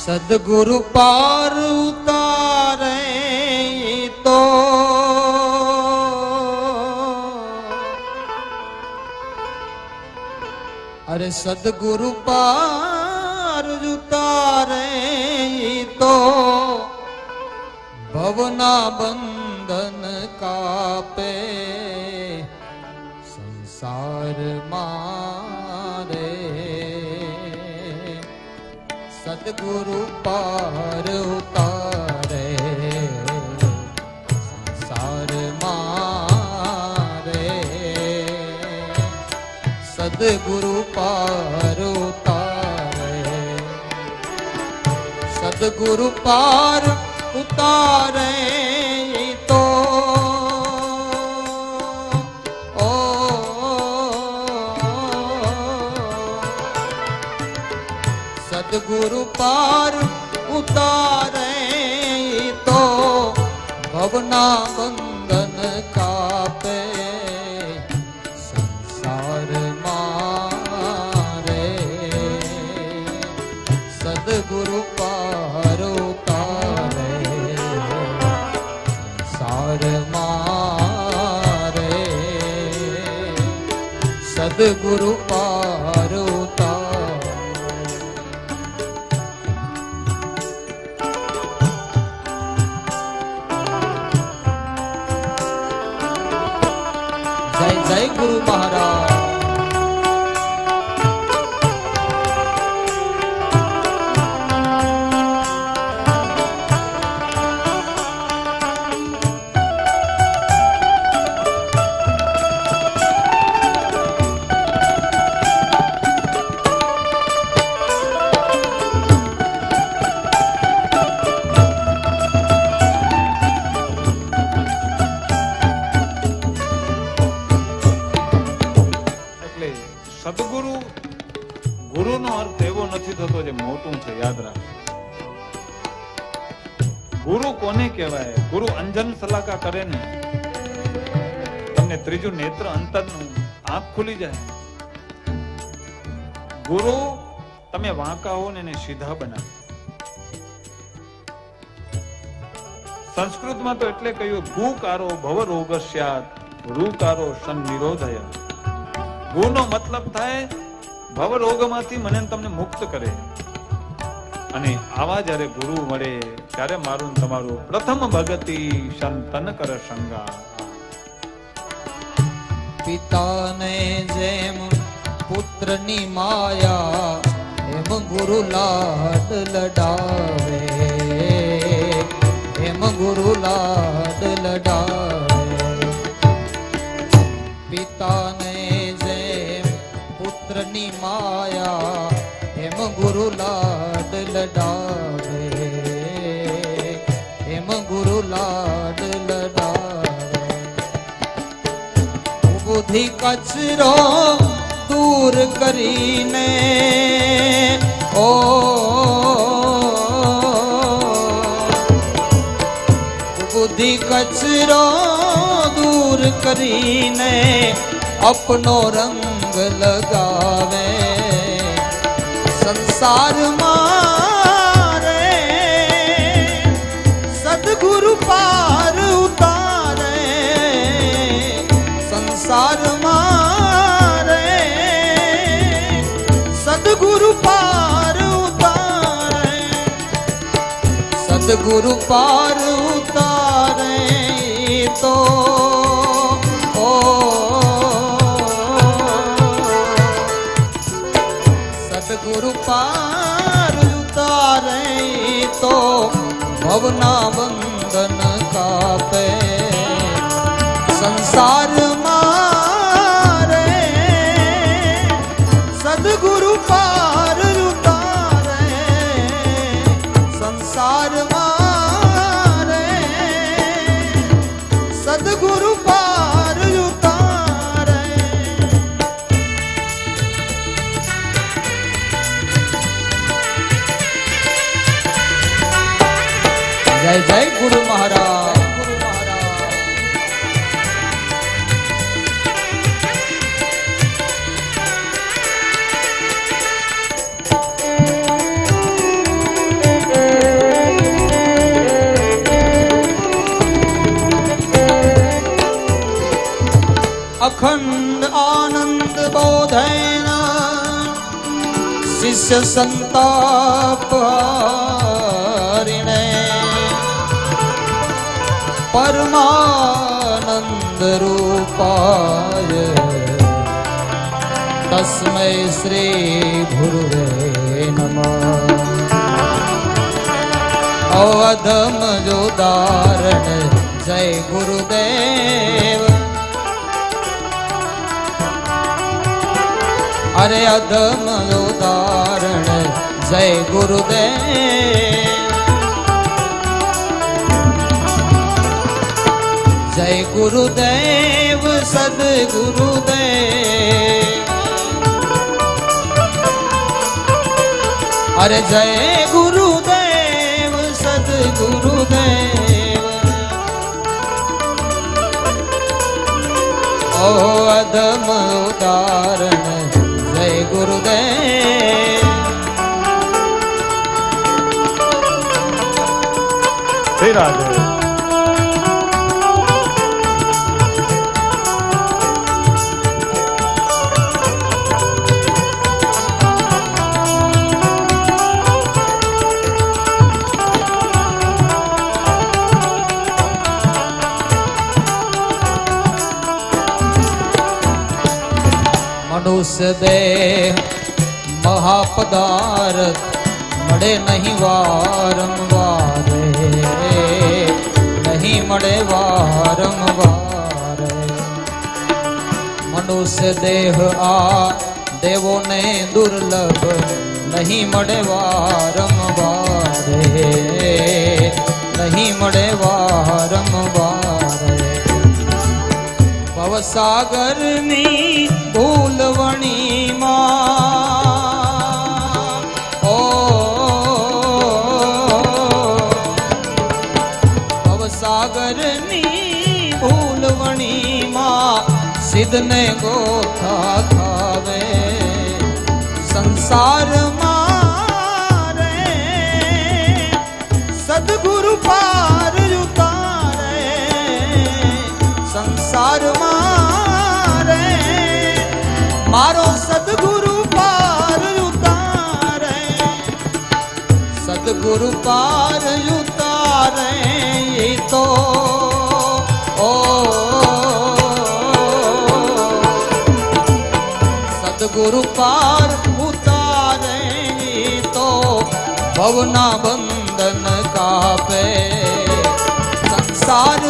સદગુરુ પાર ઉતારે તો અરે સદગુરુ પાર ઉતારે તો ભવના બંધન કાપે સંસાર મારે સદગુરુ પાર ઉતારે સંસાર મારે સદગુરુ પાર ઉતારે સદગુરુ પાર ઉતારે તો સદગુરુ પાર ઉતારે તો ભવના બંધન કાપે સંસાર મારે સદગુરુ પાર ઉતારે સંસાર મારે સદગુરુ પાર જય ગુરુ મહારાજ સદગુરુ ગુરુનો અર્થ એવો નથી થતો જે મોટું છે. યાદ રાખ, ગુરુ કોને કહેવાય? ગુરુ અંજન સલાકા કરે ને તમને ત્રીજું નેત્ર અંતરનું આંખ ખુલી જાય. ગુરુ તમે વાંકા હો ને એને સીધા બનાવે. સંસ્કૃતમાં તો એટલે કહ્યું ગુકારો ભવ રોગસ્યાત રૂકારો સન નિરોધય. ગુનો મતલબ થાય ભવ રોગમાંથી મને તમને મુક્ત કરે. અને આવા જ્યારે ગુરુ મળે ત્યારે મારું તમારું પ્રથમ ભગતિ સંતન કર સંગા. પિતાને જેમ પુત્રની માયા એમ ગુરુ લાડ લડાવે એમ ગુરુ લાડ લડાવે. પિતાને પુત્રની માયા એમ ગુરુ લાડ લડાવે એમ ગુરુ લાડ લડાવે. બુદ્ધિ કચરો દૂર કરીને ઓ બુદ્ધિ કચરો દૂર કરીને અપનો રંગ લગાવે સંસાર મારે સદગુરુ પાર ઉતારે સંસાર મારે સદગુરુ પાર ઉતારે સદગુરુ પાર ઉતારે તો સદગુરુ પાર ઉતારે તો ભવના બંધન કાપે સંસાર મારે સદગુરુ પાર ઉતારે સંસાર મારે સદગુરુ પાર ઉતારે. જય જય ગુરુ મહારાજ. શિષ્ય સંતાપ હરિણે પરમાનંદ રૂપાય તસ્મૈ શ્રી ગુરુવે નમઃ અવધમ જો દારણ જય ગુરુદેવ અરે અધમ ઉદાહરણ જય ગુરુદેવ જય ગુરુદેવ સદગુરુદેવ અરે જય ગુરુદેવ સદગુરુદેવ ઓ અધમ ઉદાહરણ જય ગુરુદેવ હે રાધે મનુષ્ય દેહ મહાપદાર્થ મળે નહીં વારંવાર નહીં મળે વારંવાર મનુષ્ય દેહ આ દેવોને દુર્લભ નહીં મળે વારંવાર નહીં મળે વારંવાર ભવસાગરની ભૂલવણીમાં ઓ ભવસાગરની ભૂલવણીમાં સિદ્ધને ગોથા ખાવે સંસારમાં રે સદગુરુ પાર ઉતારે સંસારમાં રે મારો સદગુરુ પાર ઉતારે સદગુરુ પાર ઉતારે તો ઓ સદગુરુ પાર ઉતારે તો ભવના બંધન કાપે સંસાર